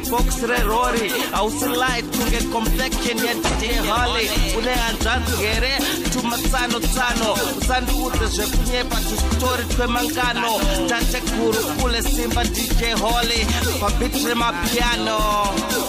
box re-rory light kunge confection ya DJ Holly une hanzvanzi here tumatsano usandiudze zvekunyepa tustori twemangano tatekuru kule simba DJ Holly pabit remapiano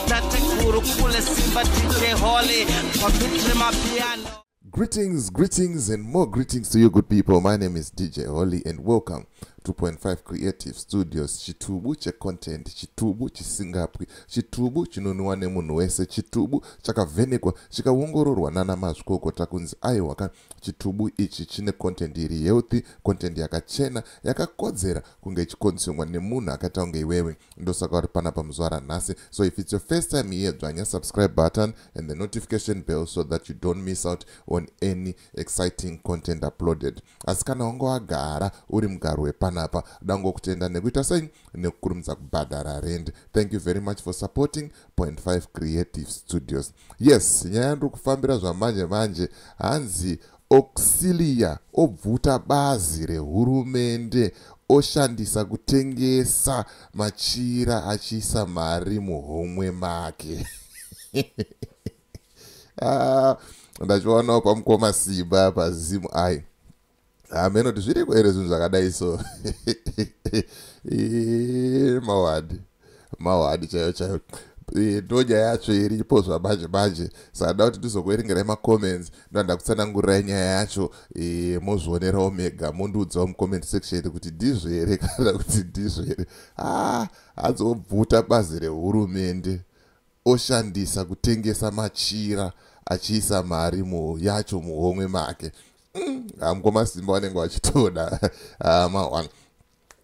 tatekuru kule simba DJ Holly pabit remapiano. Greetings and more greetings to you good people. My name is DJ Holly and welcome to 2.5 Creative Studios. Chitubu che content, chitubu chisingapwi, chitubu chinonwa nemunhu wese, chitubu chakavhenekwa chikaongororwa nana mazvikokota kunzi aiwa chitubu ichi chine content iri healthy, content yakachena, yakakodzera kunge ichikonsumwa nemunhu akaita kunge iwewe. Ndosaka uri panapa muzuva ranhasi. So if it's your first time here, dzvanya subscribe button and the notification bell so that you don't miss out on any exciting content uploaded. Asi kana wanga wagara uri mugaro wepanapa dango kutenda nekuita sei nekukurumidza kubhadhara rent. Thank you very much for supporting 2.5 Creative Studios. Yes, nyaya ndiri kufambira zvamanje hanzi Auxillia Obvuta Bazi Rehurumende Oshandisa Kutengesa Machira Achiisa mari Muhomwe make. Ndachiwanawo pamukoma simba pazimu ai. Ameno tizviri kwere zvinhu zvakadai so. Mawadi chaiyo. Ndonya yacho iripo zvamanje sada kuti tizokuerengerai macomments ndoda kutsanangurirai nyaya yacho mozvionerawo mega mondiudzawo mucomment section kuti ndizvo here kana kuti ndizvo here. Adzobvuta Bazi Rehurumende Oshandisa Kutengesa Machira Achiisa mari Yacho Muhomwe make. Mukoma simba vanenge vachitoda mahwana.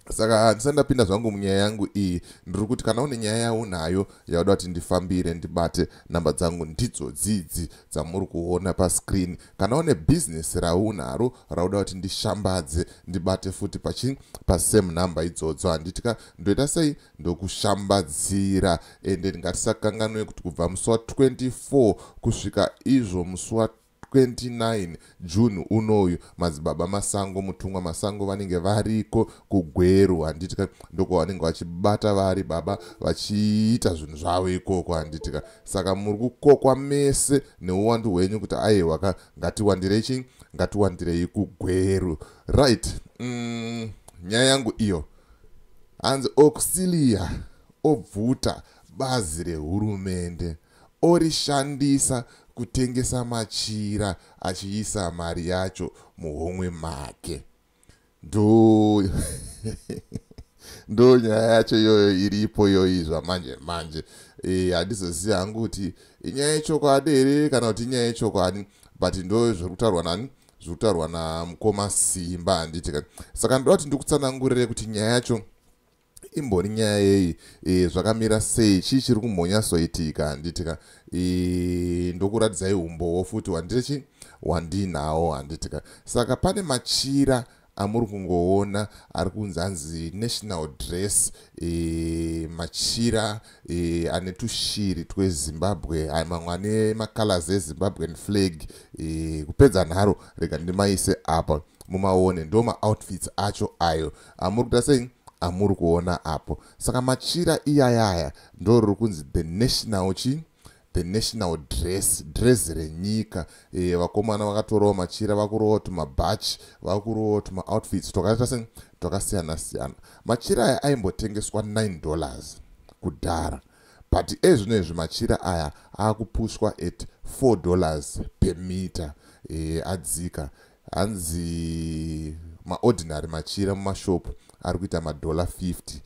Saka ndisandapinda zvangu munyaya yangu iyi, ndiri kuti kana une nyaya yaunayo yauda kuti ndifambire ndibate, namba dzangu ndidzo dzidzi dzamuri kuona pascreen. Kana une business raunaro rauda kuti ndishambadze ndibate futi pasame number idzodzo. Handitika ndoita sei ndokushambadzira ende ngatisakanganwe kuti kubva musi wa24 kusvika izvo musi wa 29 June unoyu madzibaba masango mutumwa masango vanenge variko kugweru. Handitika ndoko vanenge vachibata vari baba vachiita zvinhu zvavo ikoko. Handitika saka muri kukokwa mese neuwandu hwenyu kuti aiwa ngatiwandirei kugweru. Right. Nyaya yangu iyo hanzi Auxillia Obvuta Bazi Rehurumende Orishandisa Kutengesa Machira Achiisa mari yacho Muhomwe make. Ndo nyaya yacho iyoyo iripo iyoyi zvamanje. Handizoziva hangu kuti inyaya yechokwadi here kana kuti inyaya yechokwadi, but ndo zvirikutaurwa nani, zvirikutaurwa namukoma simba. Handitika saka ndoda kuti ndikutsanangurire kuti nyaya yacho imbori nyaya yeyi, zvakamira sei, chii chiri kumbonyasoitika. Handitika ndokuradzai umbowo futi wandinawo. Handitika saka pane machira amuri kungoona ari kunzi national dress, machira ane tushiri tweZimbabwe, mamwe ane macolors eZimbabwean flag. Kupedza nharo rega ndimaise apa mumaone, ndo maoutfits acho ayo amuri kuita sei amuri kuona apo. Saka machira iyayaya ndo riri kunzi the national dress renyika. Vakomana vakatorawo machira vakurowo tumabhachi vakurowo tumaoutfits twakasiyana siyana. Machira aya aimbotengeswa $9 kudhara, but ezvinezvi machira aya akupushwa at $4 per meter. Adzika hanzi maordinary machira mumashopu ari kuita $50.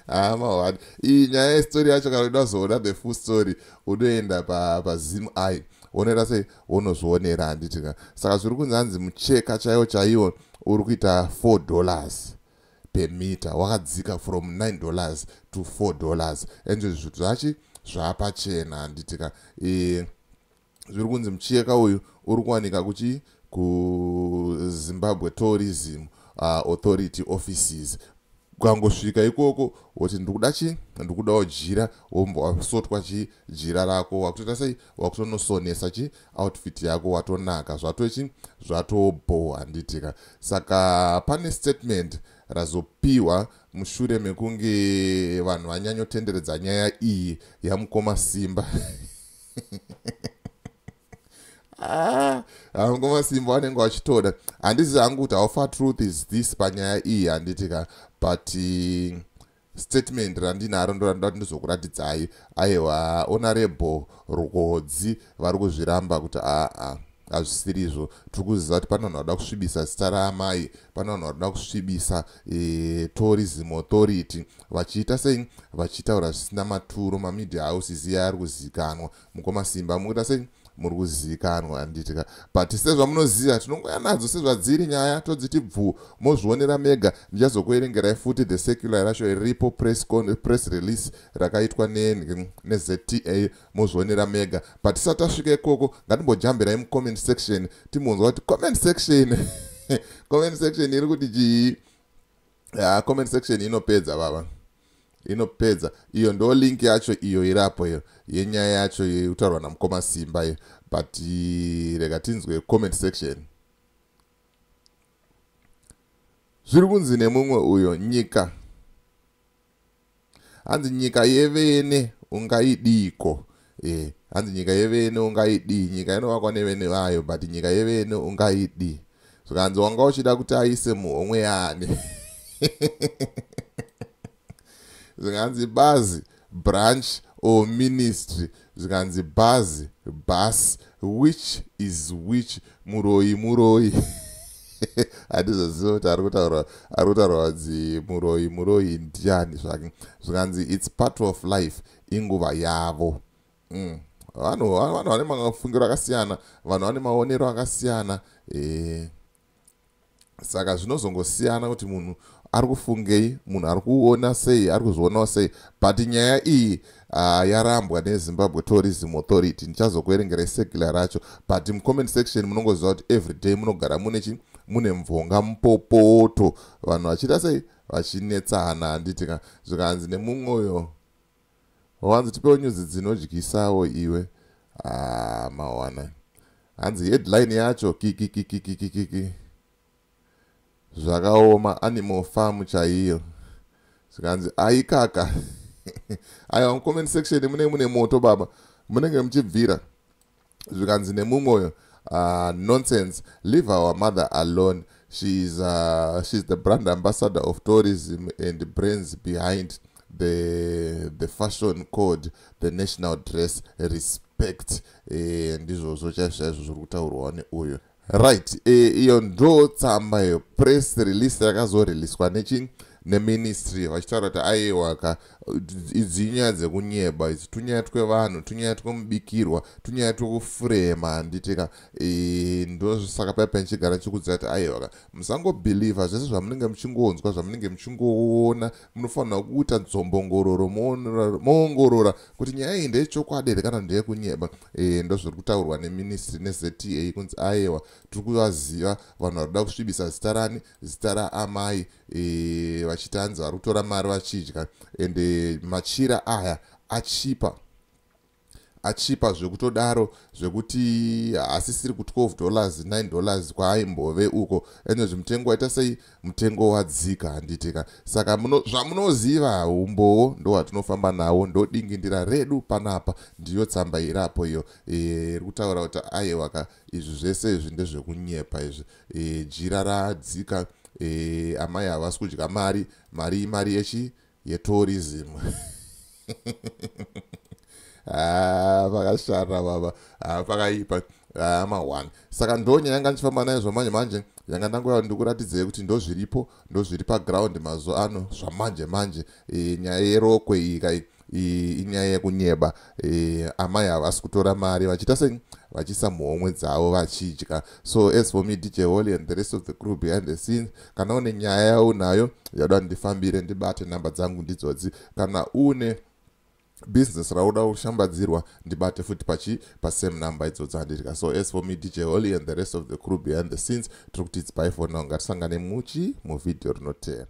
Mawadi. Iyi nyaya yestory yacho kana uda kuzoona the full story unoenda pazimu ai onera sei unozvionera. Handitika saka zviri kunzi hanzi mucheka chaiwo uri kuita $4 per meter, wakadzika from $9 to $4. Ende zvithu zvachi zvapachena. Handitika zviri kunzi mucheka uyu uri kuwanika kuZimbabwe Tourism Authority offices. Ukangosvika ikoko woti ndikudawo jira, wombosotwa jira rako, wakutoita sei wakutonosonesa outfit yako, watonaka zvatobho. Handitika saka pane statement razopiwa mushure mekunge vanhu vanyanyotenderedza nyaya iyi yamukoma Simba. Mukoma Simba vanenge vachitoda. Handisi hangu kuti how far truth is this panyaya iyi handitika, but statement randinaro ndorandoda kuti ndizokuratidzai. Aiwa, honorable Rukodzi vari kuzviramba kuti hazvisirizvo. Tiri kuziva kuti pane vanhu vanoda kusvibisa zita raamai, pane vanhu vanoda kusvibisa tourism authority, vachiita sei, vachitaura zvisina maturo. Mamedia houses iya ari kuzivikanwa. Mukoma Simba mukuita sei, muri kuzivikanwa handitika, but sezvamunoziva tinongoya nadzo sezvadziri nyaya, todziti bvu mozvionera mega. Ndichazokuerengerai futi the secular racho iripo press release rakaitwa neZTA, mozvionera mega. But tisati tasvika ikoko ngatimbojambirai mucomment section timonzwa kuti comment section comment section iri kuti chii. Comment section inopedza baba, inopedza. Iyo ndo link yacho iyo irapo iyo yenyaya yacho yekutaurwa namukoma Simba iyo, but rega tinzwe comment section. Zviri kunzi nemumwe uyo, nyika hanzi nyika yevene ungaidiko. Hanzi nyika yevene ungaidi, nyika inovakwa nevene vayo, but nyika yevene ungaidi. Zvikanzi wanga uchida kuti aise Muhomwe yani. Zvikanzi Bazi branch or ministry, zvikanzi Bazi bus, which is which, muroi. Hatizoziva kuti ari kutaura kuti muroi ndiani zvake. Zvikanzi it's part of life, inguva yavo. Vanhu vane mafungiro akasiyana, vanhu vane maonero akasiyana. Saka zvinozongosiyana kuti munhu ari kufungei, munhu ari kuona sei, ari kuzvionawo sei. But nyaya iyi yarambwa neZimbabwe Tourism Authority. Ndichazokuerengerai secular racho, but mucomment section munongoziva kuti everyday munogara mune mvonga mupopoto, vanhu vachiita sei, vachinetsana handitika. Zvikanzi nemumwe uyo, wanzi tipewo nyuzi dzinodyisawo iwe. Mawana hanzi headline yacho kiki zvakaoma, animal farm chaiyo. Zvikanzi aikaka. Aiwa, mucomment section mune moto baba, munenge muchibvira. Zvikanzi nemumwe uyo, nonsense, leave our mother alone. She's the brand ambassador of tourism and brains behind the fashion code, the national dress, respect. Ndizvo chaizvo zviri kutaurwa neuyo. Right, iyo ndo tsamba iyo press release yakazoreliswa neministry vachitaura kuti aiwaka idzi inyaya dzekunyeba, idzi tunyaya twevanhu, tunyaya twemubikirwa, tunyaya twekufurema handitika. Ndo saka paipa ndichigara ndichikudzira kuti aiwaka musangobhilivha zvese zvamunenge muchingonzwa, zvamunenge muchingoona. Munofanira kuita dzombongororo, moongorora kuti nyaya iyi ndeyechokwadi here kana ndeyekunyeba. Ndo zviri kutaurwa neministry neZTA kunzi aiwa, tiri kuvaziva vanhu vari kuda kusvibisa zita rani, zita raamai, vachitanza vari kutora mari vachidya. And Machira aya achipa zvekutodaro zvekuti haasisiri ku $12 $9 kwaaimbove uko. Ende zvimutengo waita sei, mutengo wadzika handitika. Saka zvamunoziva umbowo ndo watinofamba nawo, ndo dingindira redu panapa. Ndiyo tsamba irapo iyo iri kutaura kuti aiwaka izvi zvese izvi ndezvekunyepa izvi. Jira radzika, amai havasi kudya mari yetourism. Pakashara baba, pakaipa mawana. Saka ndo nyaya yanga ndichifamba nayo zvamanje yanga ndangoya ndikuratidzei kuti ndo zviri paground mazuva ano zvamanje. Nyaya yerokwe iyi inyaya yekunyeba. Amai havasi kutora mari vachiita sei, vachisa muhomwe dzavo vachidya. So as for me, DJ Holly and the rest of the crew behind the scenes, kana une nyaya yaunayo yauda ndifambire ndibate namba dzangu ndidzodzi. Kana une business rauda kushambadzirwa ndibate futi pasame number idzodzo handitika. So as for me, DJ Holly and the rest of the crew behind the scenes, tiri kuti it's bye for now. Ngatisangane muvidhio rinotera.